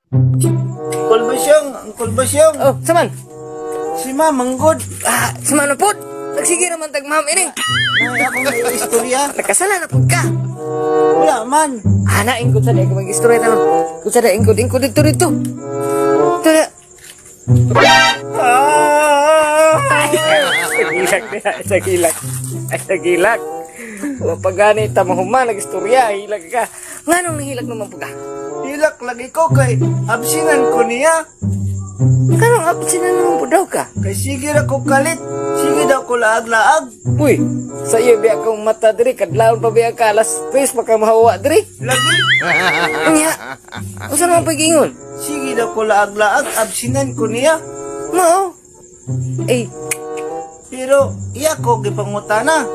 Angkol Basyong. Oh, saman? Si Mamang God. Saman na po? Nagsige naman tag ma'am ini. Nay akong may istorya. Nakasala na po ka. Wala man. Ana, ingkod sa dahil mag-istorya na. Kung sa dahil, ingkod dito. Ito na. Sagilak. Pagani, tamahuma, nag-istorya, hilag ka. Nga nung nahilag naman po ka? Hilak lagi ko kay absinan ko niya. Kanong absinan naman po daw ka? Kay sige na ko kalit. Sige daw ko laag-laag. Uy, sa iyo biya kang mata diri, kadlaon pa biya ka, alas 3 pa ka mahawa diri. Lagi. Anya, usan naman pag-ingon? Sige daw ko laag-laag. Absinan ko niya. Mao. Eh, Pero iya ko gipangutana.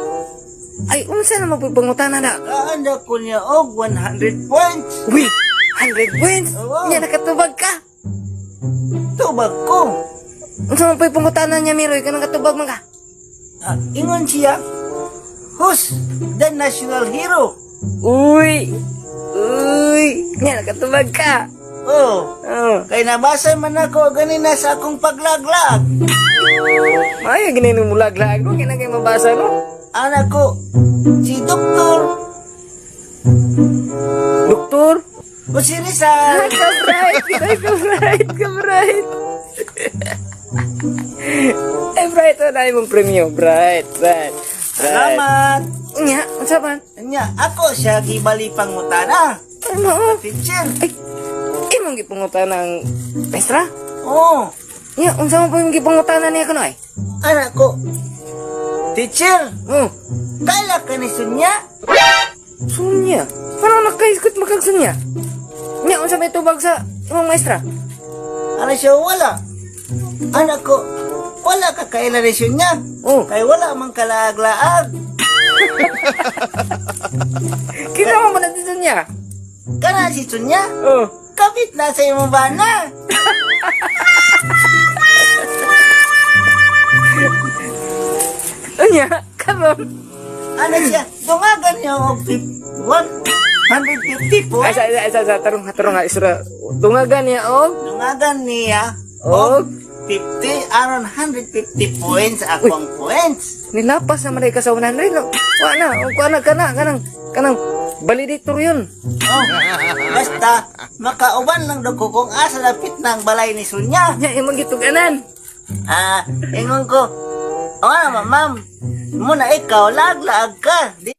ay, unsa naman po pangutana na? Kaanda ko niya og 100 points. Uy, 100 points? Oo. Nya nakatubag ka. Tubag ko. Unsa man po pangutana niya, Miroy, ka nakatubag man ka? Ingon siya. Who's the national hero? Uy, nya nakatubag ka. Oh, Oh, kay nabasa man ako ganina sa akong paglaglag. ay, ginino mo laglag mo, kinagay mabasa no? Anak ko, si Doktor Doktor? o si Rizal. Ka bright. Eh, bright, na mong premyo, bright. Salamat. Nya, unsa man? Nya, ako siya gibali pangutana. Ano? Teacher. Ay, imong gipungutan ng mestra? Oh, Nya, unsa man po yung gipungutanan niya kuno ay? anak ko. Teacher, Oh, kala ka ni Sunya? sunya. Paano nakaiskot makagsunya? Nya, unsa may tubag sa imong maestra? Ano siya wala? Anak ko, wala ka kailan ni Sunya. Oh, Kay wala mang kalaag-laag. kinama mo na dito niya. Kana si Sunya, Oh, kapit na sa imong bana. anya, karon. Ano siya, dungagan niya og 150 po. Ay, sa, tarong nga, isura. Dungagan niya, oh. Dungagan niya Og? og 50 aron 150 points akong points. Nilapas naman ay ka sa 100, no? Wala, o kanang validator yun. Oh, basta makauban lang daw ko kung asa lapit ng balay ni Sunya. Nya, imong gituganan. Ingon ko, o naman ma'am, muna ikaw, lag-lag ka. Di